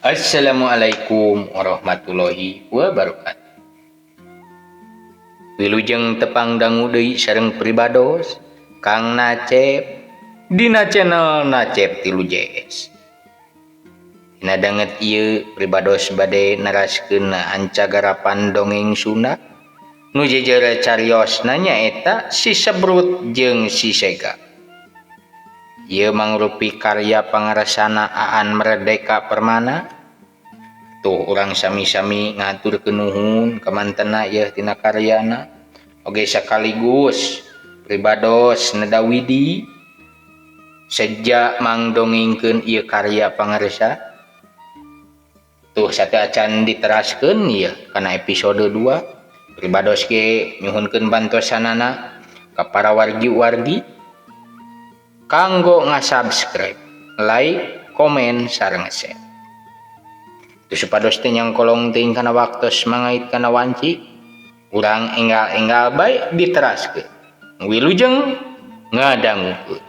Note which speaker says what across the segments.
Speaker 1: Assalamualaikum warahmatullahi wabarakatuh. Wilujeng tepang dangu deui sareng pribados Kang Nacep dina channel Nacep 3JS. Dina danget ieu pribados bade naraskeun ancagarapan dongeng Sunda nu jejer cariosna nyaeta Si Sebrut jeung Si Sega. Ieu mangrupi karya pangaresana Aan Merdeka Permana. Tuh urang sami-sami ngaturkeun nuhun ka mantena ieu tina karyana. Oge sakaligus pribados nedawidi sejak mangdongengkeun ieu karya pangaresa. Tuh sate acan diteraskeun ieu kana episode 2. Pribados ge nyuhunkeun bantosanana ka para wargi-wargi kanggo ngasubscribe, like, komen, sareng share. Tu supados teh nyangkolong teuing kana waktos mangait kana wanci, urang enggal-enggal bae diteraskeun. Wilujeng ngadangukeun.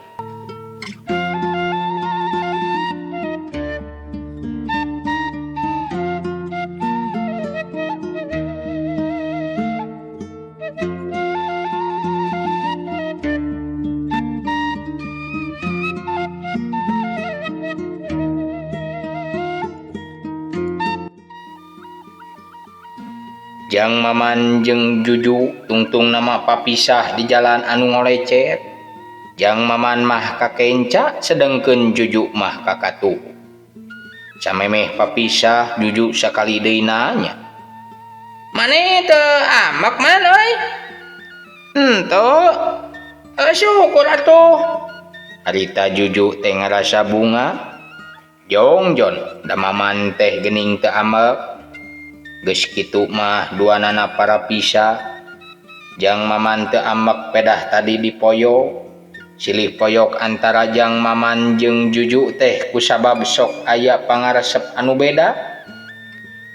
Speaker 1: Jang Maman jeung Juju tungtung nama papisah di jalan anu ngolecet. Jang Maman mah kakenca sedengkeun Juju mah kakatuh. Samemeh papisah Juju sakali deui nanya. Mane teu amak man euy? Henteu. Syukur atuh. Harita Juju teh ngarasa bunga. Jongjon da Maman teh geuning teu amek. Geus kitu mah duanana para pisah. Jang Maman teu amek pedah tadi dipoyo. Silih poyok antara Jang Maman jeung Juju teh kusabab sok aya pangaresep anu beda.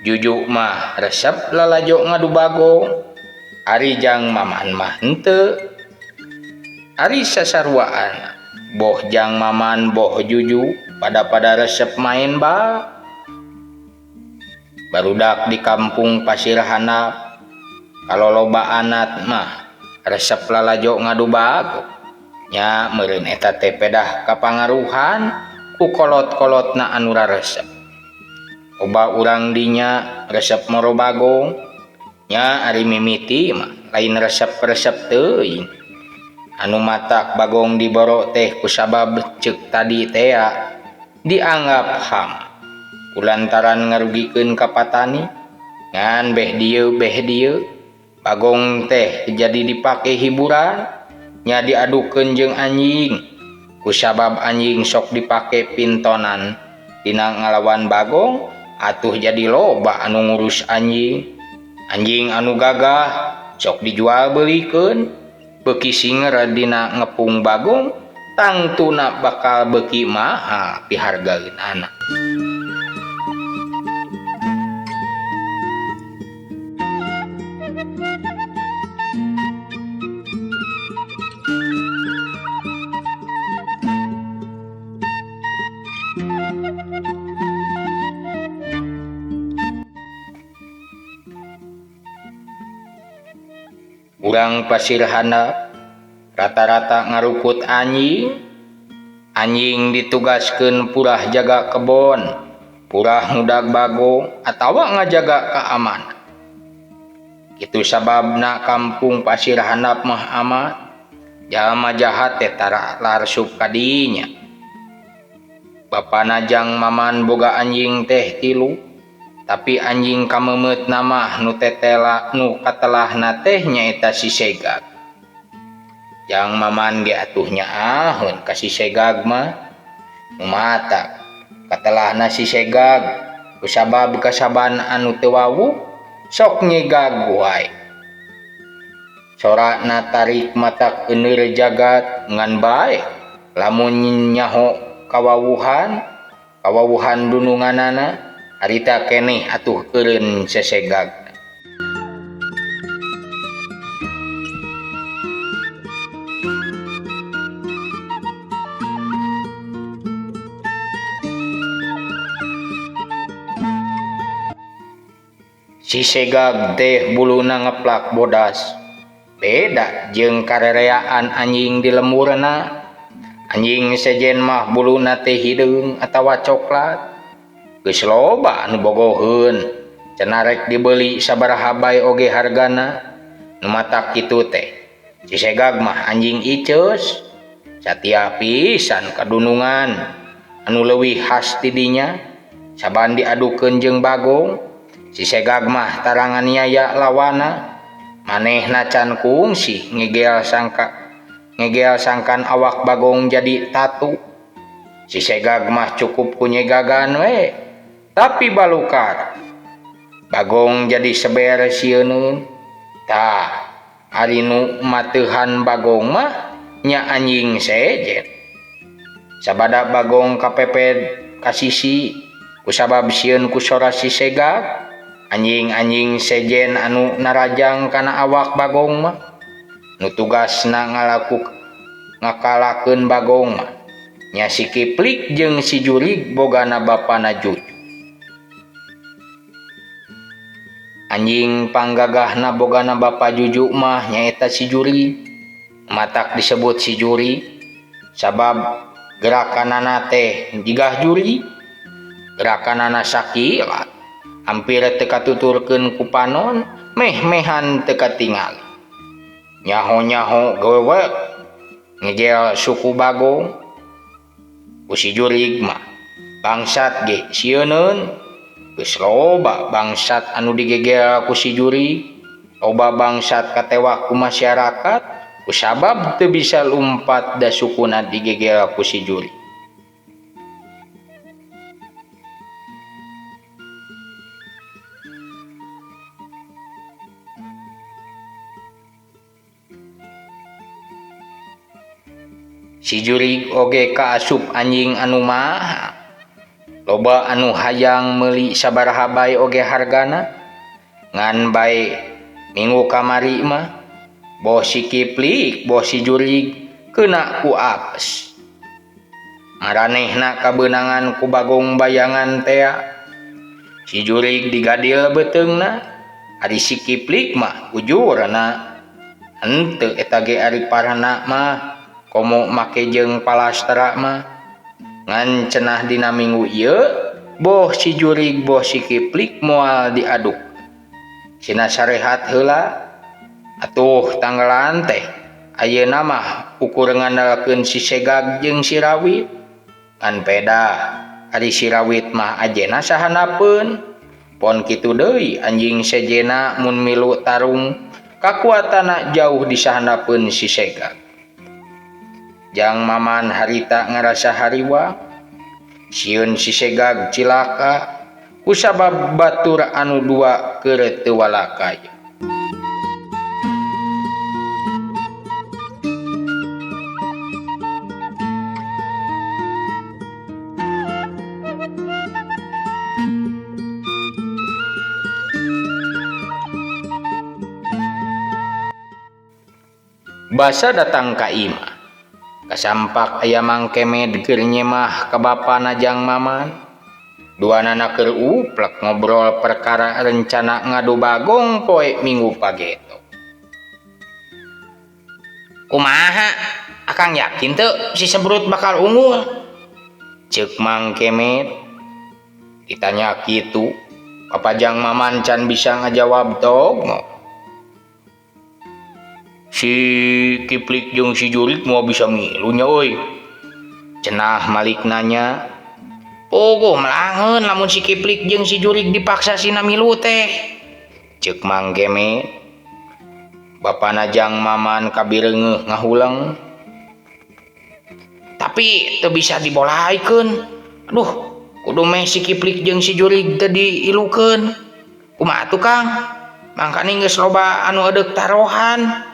Speaker 1: Juju mah resep lalajo ngadu bagong, ari Jang Maman mah henteu. Ari sasaruaan boh Jang Maman boh Juju pada resep main bal. Barudak di kampung Pasir Handap kalolobaanna mah resep lalajo ngadu bagong. Nya meureun eta teh pedah kapangaruhan ku kolot-kolotna anu raresep. Loba urang dinya resep moro bagong. Nya ari mimiti mah lain resep-resep teuing. Anu matak bagong diboro teh kusabab ceuk tadi teh dianggap ham. Kulantaran ngarugikeun ka patani ngan beh dieu bagong teh jadi dipake hiburan nya diadukeun jeung anjing kusabab anjing sok dipake pintonan tina ngalawan bagong atuh jadi loba anu ngurus anjing anu gagah sok dijual beulikeun beuki singer dina ngepung bagong tangtuna bakal beuki mahal dihargaeun anak. Urang Pasir Handap rata-rata ngarukut anjing ditugaskeun purah jaga kebon, purah ngudag bagong atawa ngajaga keamanan. Kitu sababna kampung Pasir Handap mah aman, jalma jahat teh tara larsub ka dinya. Bapana Jang Maman boga anjing teh 3. Tapi anjing kamemeut mah nu katelahna teh nyaeta Si Segag. Jang Maman ge atuh nyaahun ka Si Segag mah nu matak katelahna Si Segag kusabab kasaban anu teu wawuh sok nyegag wae. Soratna tarik matak euneur jagat ngan bae lamun nyaho kawawuhan dununganana harita keneh atuh eureun sesegag. Si segag teh buluna ngeplak bodas. Beda jeung karereaan anjing di lemurna. Anjing sejen mah buluna teh hideung atawa coklat. Geus loba anu bogoheun. Cenah rek dibeli sabaraha bae oge hargana. Nu matak kitu teh. Si segag mah anjing iceus. Satia pisan kadunungan anu leuwih khas ti dinya. Saban diadukeun jeung Bagong. Si segag mah tarangan nyaya lawana. Manehna can kungsi ngegel sangkan awak Bagong jadi tatu. Si segag mah cukup kunyegagan we, tapi balukar. Bagong jadi seber sieun. Tah, ari nu mateuhan Bagong mah nya anjing sejen. Sabada Bagong kapepet kasisi kusabab sieun ku sora si segag. Anjing-anjing sejen anu narajang kana awak Bagong mah nu tugasna ngakalakeun Bagong mah nya si Kiplik jeung si Jurig bogana bapana Juju. Anjing panggagahna bogana bapa Juju mah nyaeta si Jurig. Matak disebut si Jurig sabab gerakanana teh jigah Jurig. Gerakanana sakilat hampir teu katuturkeun ku panon, meh-mehan teu katingali. Nyaho-nyaho geuweuh ngegel suku Bagong. Ku si Jurig mah bangsat ge sieuneun. Geus loba bangsat anu digegel ku si Jurig. Loba bangsat katewak ku masyarakat kusabab teu bisa lumpat da sukuna digegel ku si Jurig. Si Jurig oge kaasup anjing anu mahal. Loba anu hayang meuli sabaraha bae oge hargana. Ngan bae minggu kamari mah boh si Kiplik, boh si Jurig keuna ku apes. Maranehna kabeunangan ku Bagong bayangan tea. Si Jurig digadil beteungna, ari si Kiplik mah ujurna henteu eta ge ari parana mah komo make jeung palastra mah. Ngan cenah dina minggu ieu boh si Jurig boh si Kiplik moal diaduk. Sina sarehat heula atuh tanggalan teh ayeuna mah ukur ngandalkeun si segag jeung si rawit. Ngan peda ari si rawit mah ajena sahanapeun. Pon kitu deui anjing sejena mun milu tarung kakuatanna jauh di sahanapeun si segag. Jang Maman harita ngarasa hariwa. Sieun si segag cilaka kusabab batur anu dua keur teu walakay. Basa datang ka imah. Kasampak aya Mang Kemed keur nyemah ka bapana Jang Maman. Duanana keur uplek ngobrol perkara rencana ngadu Bagong poe Minggu pageto. Kumaha? Akang yakin teu si Sebrut bakal unggul? Ceuk Mang Kemed. Ditanya kitu, Papa Jang Maman can bisa ngajawab dogmo. Si Kiplik jeung si Jurig mau bisa milu nya euy. Cenah Malik nanya. Pogoh melangeun lamun si Kiplik jeung si Jurig dipaksa sina milu teh. Ceuk Mang Kemed. Bapana Jang Maman kabireungeuh ngahulang. Tapi teu bisa dibolaikeun. Aduh, kudu meh si Kiplik jeung si Jurig teu diilukeun. Kumaha atuh Kang? Mangkana geus loba anu edeuk tarohan.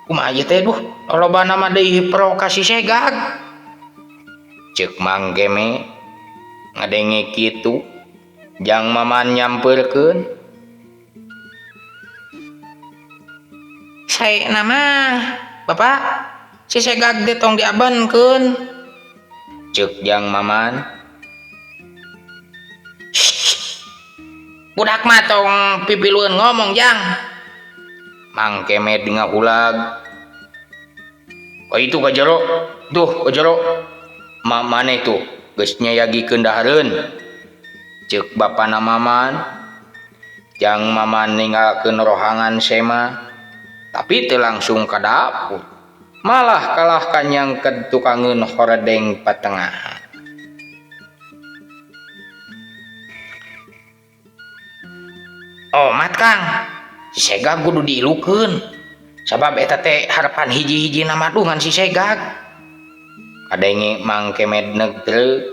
Speaker 1: Kumaha ieu teh duh, lolobana mah deui pro ka si segag. Ceuk Mang Kemed. Ngadenge kitu, Jang Maman nyampeurkeun. Saena mah, Bapak, si segag teh tong diabankeun. Ceuk Jang Maman. budak mah tong pipiluan ngomong jang. Mang Kemet ngahulag. Itu ka jero, tuh ka jero. Maneh tuh geus nyayagikeun dahareun. Ceuk bapana Maman. Jang Maman ninggalkeun rohangan sema, tapi teu langsung ka dapur. Malah kalah kanyangkeun tukangeun horedeng patengahan. Oh mat Kang, si Segag kudu diilukeun. Sabab eta teh harapan hiji-hiji nama dungan si Segag. Kadenge Mang Kemet negdreu.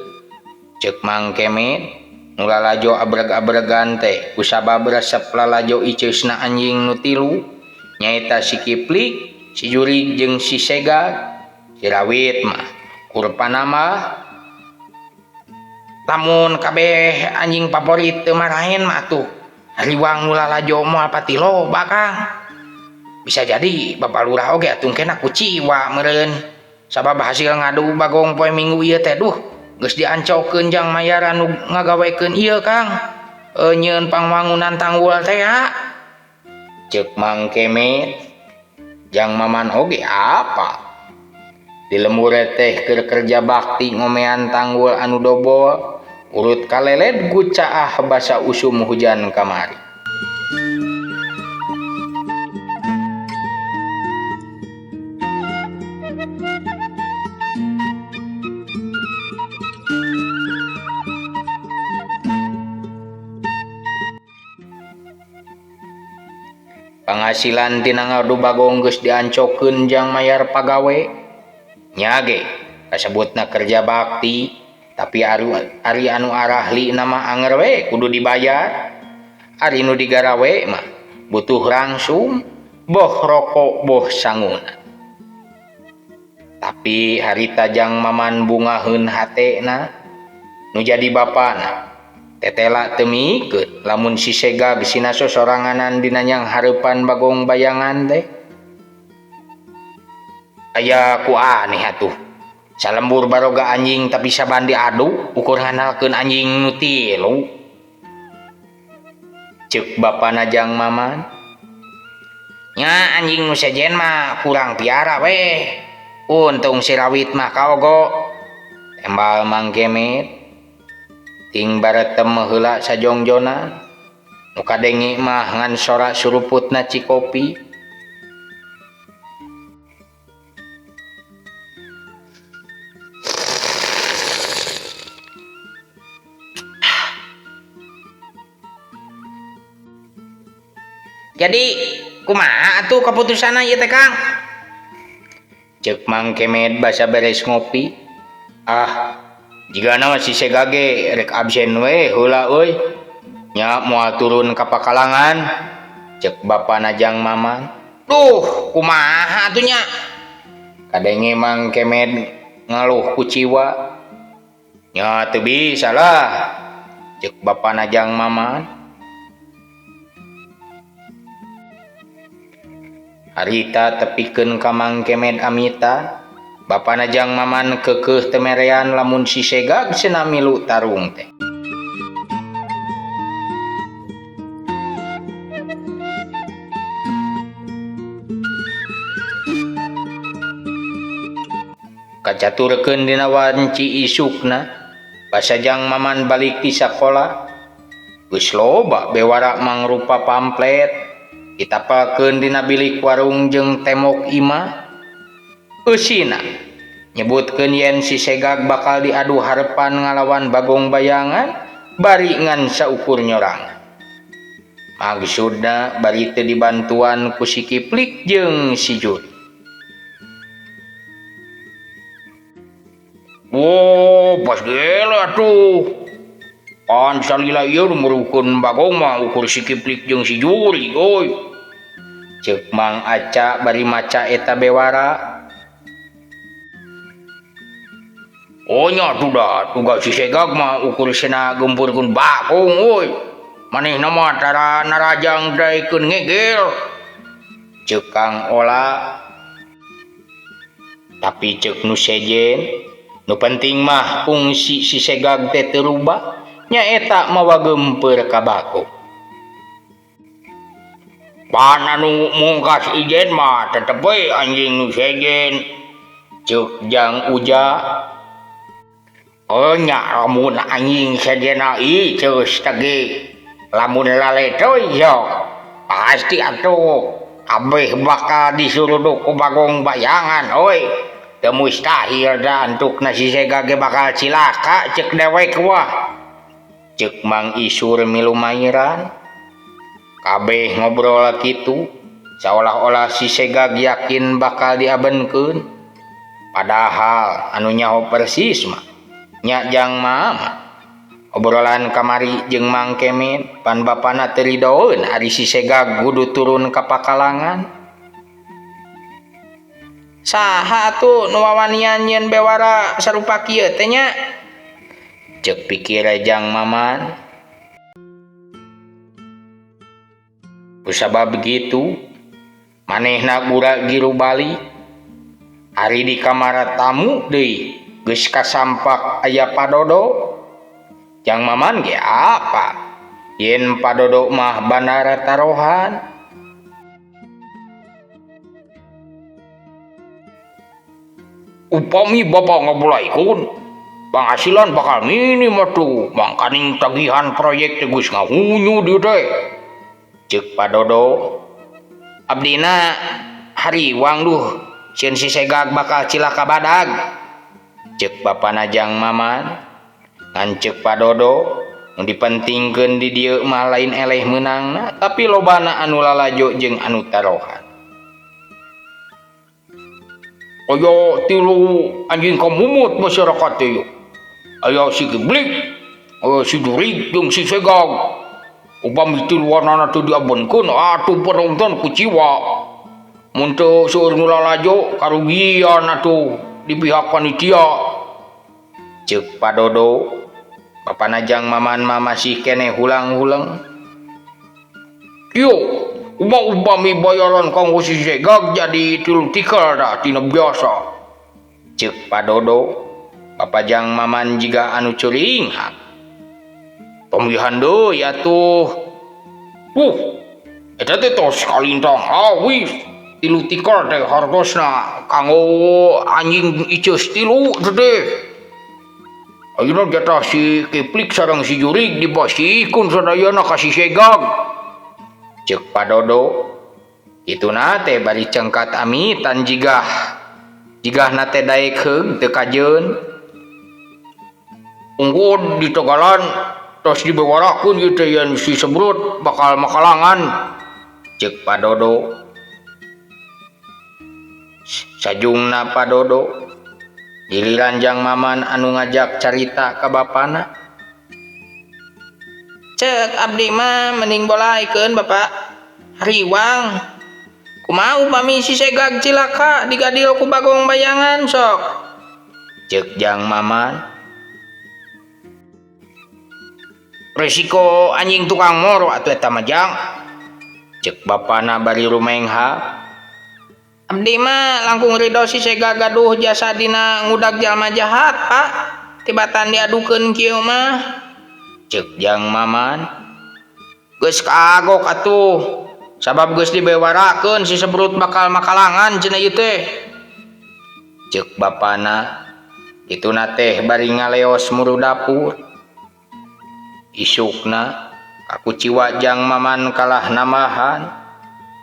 Speaker 1: Ceuk Mang Kemet nu lalajo abreg-abregan teh kusabab resep lalajo iceusna anjing nu tilu nyaeta si Kiplik, si Jurig jeung si Segag. Si Rawit mah kurupana mah lamun kabeh anjing favorit teu marahin mah tuh hariwang nu lalajo moal pati loba Kang. Bisa jadi Bapak Lurah oge atuh kena kuciwa meureun. Sabab hasil ngadu Bagong poe Minggu ieu teh duh geus diancokeun jang mayar anu ngagawekeun ieu Kang. Nyieun pangwangunan tanggul teh ya. Ceuk Mang Kemet. Jang Maman oge apa? Di lembur teh keur kerja bakti ngomean tanggul anu dobol. Urut kalelet gucaah basa usum hujan kamari. Penghasilan tina ngadu Bagong geus diancokeun jang mayar pagawe. Nya ge kasebutna kerja bakti, tapi ari anu arahli nama anger we kudu dibayar. Ari nu digarawe mah butuh langsung, boh rokok boh sanguna. Tapi harita jang Maman bungaheun hatena, nu jadi bapana tetela teu mikeun lamun si Segag sina sosoranganan dina nyang hareupan Bagong bayangan teh. Aya ku aneh atuh. Salembur baroga anjing tapi sabandi adu ukur nganalkeun anjing nu tilu. Ceuk bapana jang Maman. Nya anjing nu sejen mah kurang piara we. Untung si Rawit mah kaogo. Tembal Mang Kemet. Ting baretem heula sajongjona. Nu kadenge mah ngan sora suruputna Cikopi. Jadi kumaha atuh keputusanna ieu teh Kang? Ceuk Mang Kemet basa beres ngopi. Jigana si Segag ge rek absen we heula euy. Nya moal turun ka pakalangan. Ceuk bapana jang Maman. Duh, kumaha atuh nya? Kadenge Mang Kemet ngaluh kuciwa. Nya teu bisa lah. Ceuk bapana jang Maman. Harita tepikeun ka Mang Kemet amita. Bapana jang Maman keukeuh temerean lamun si Segag cenah milu tarung teh. Kacaturkeun dina wanci isukna, basa jang Maman balik ti sakola. Geus loba bewara mangrupa pamflet ditapalkeun dina bilik warung jeung temok imah. Eusina nyebutkeun yen si Segag bakal diadu harepan ngalawan Bagong bayangan bari ngan saukur nyorangan. Maksudna bari teu dibantuan ku si Kiplik jeung si Jurig. Wo, pas gele atuh. Pan salila ieu merukeun Bagong mah ukur si Kiplik jeung si Jurig euy. Ceuk Mang Aca bari maca eta bewara. Oh nya tugas si Segag mah ukur cenah gempurkeun Bagong euy. Manehna mah tara narajang daekeun ngegel. Ceuk Kang Ola. Tapi ceuk nu sejen, nu penting mah fungsi si Segag teh teu rubah, nyaeta mawa gempeur ka Bagong. pan anu mungkas ijen mah tetep we anjing nu sejen ceuk jang uja. Oh nya lamun anjing sejenna ieu ceus tege lamun laletoy yo pasti atuh kabeh bakal disuruh ku Bagong Bayangan oi. Teu mustahil da antukna si Sega ge bakal cilaka ceuk dewek wah. Ceuk Mang Isur milu mairan. Kabeh ngobrol kitu seolah-olah si Segag yakin bakal diabenkeun. Padahal anu nyaho persis mah nya jang mama. Obrolan kamari jeung Mang Kemet pan bapana teu ridoeun ari si Segag kudu turun ka pakalangan. Saha atuh nu wawanian yen bewara sarupa kieu teh nya? Ceuk pikir jang Maman. Kusabab begitu, manehna gura giru bali. Ari di kamar tamu deui geus kasampak aya Padodo. Jang Maman ge apa? Yen Padodo mah bandara tarohan. Upami bapak ngabulaikeun, penghasilan bakal minim atuh, mangkaning tagihan proyek teh geus ngahunyu dieu teh. Ceuk Padodo, abdina hariwang duh, sieun si Segag bakal cilaka badag. Ceuk bapana Jang Maman, ngan ceuk Padodo, nu dipentingkeun di dieu mah lain eleh meunangna, tapi lobana anu lalajo jeung anu tarohan. Aya tilu anjing kamumut masyarakat teh. Aya si Geblik, aya si Jurig jeung si Segag. Upami tiluanana teu diabenkeun atuh penonton ku ciwa. Mun teu seueur nu lalajo karugian atuh di pihak panitia. Ceuk Padodo, bapana Jang Maman mah masih keneh hulang-hulang. Kieu, upami bayaran kanggo si Segag jadi 3 tikel dah tina biasa. Ceuk Padodo, bapa Jang Maman jiga anu curing. Pemilihan deui atuh. Eta teh tos kalintang awis 3 tikel teh hartosna kanggo anjing iceus 3 teh. Ayeuna jatah si Keplik sareng si Jurig dibasihkeun sadayana ka si Segag. Ceuk Padodo, ituna teh bari cengkat amitan jigahna teh daek heug teu kajeun. Unggul di Tegalan tos dibewarakeun ieu teh yen si Sebrut bakal makalangan. Ceuk Padodo. Sajungna Padodo, giliran Jang Maman anu ngajak carita ka bapana. Ceuk abdi mah mending bolaikeun Bapak. Hariwang. Kumaha upami si Segag cilaka digadil ku Bagong Bayangan sok? Ceuk Jang Maman. Resiko anjing tukang moro atuh eta mah Jang. Ceuk bapana bari rumengha. Abdi mah langkung ridho si Segag gaduh jasa dina ngudag jalma jahat, Pak. Tibatan diadukeun kieu mah. Ceuk Jang Maman. Geus kagok atuh. Sabab geus dibewarakeun si Sebrut bakal makalangan cenah ieu teh. Ceuk bapana. Ituna teh bari ngaleos muru dapur. Isukna aku ciwa Jang Maman kalah namahan.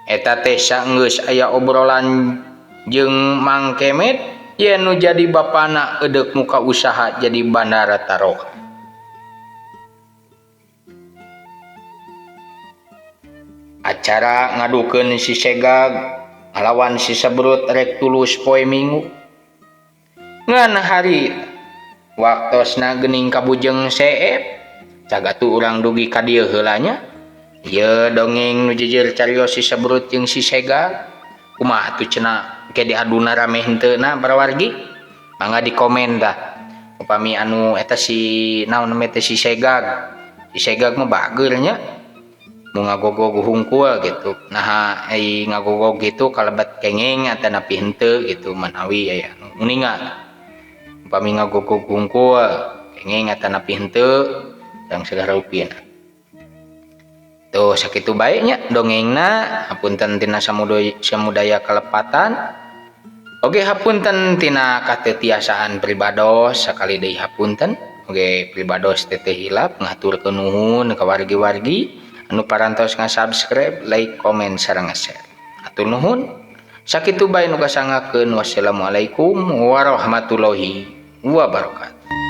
Speaker 1: Eta teh saenggeus aya obrolan jeung Mang Kemet yen nu jadi bapana eudeup muka usaha jadi bandara tarohan. Acara ngadukeun si Segag ngalawan si Sebrut rek tulus poe Minggu. Ngan hari waktosna geuning kabujeng Seep. Cagatu urang dugi ka dieu heula nya. Ieu dongeng nu jejer carios si Sebrut jeung si Segag. Kumaha atuh cenah ke diaduna rame henteuna para wargi? Mangga di komen dah. Upami anu eta si naon namanya teh si Segag. Si Segag mah bageur nya. Nu ngagogog hungkul gitu. Nah ai ngagogog gitu kalebat kengeng ata napi henteu gitu manawi aya nu ningal. Upami ngagogog hungkul kengeng ata napi henteu yang segala upin. Tuh sakitu baiknya dongengna, hapunten tina samudaya kalepatan. Oge hapunten tina katetiasaan pribados sakali deui hapunten. Oge pribados teteh hilap ngaturkeun nuhun ka wargi-wargi anu parantos ngasubscribe, like, komen sareng share. Hatur nuhun. Sakitu bae nu kasangakeun. Wassalamualaikum warahmatullahi wabarakatuh.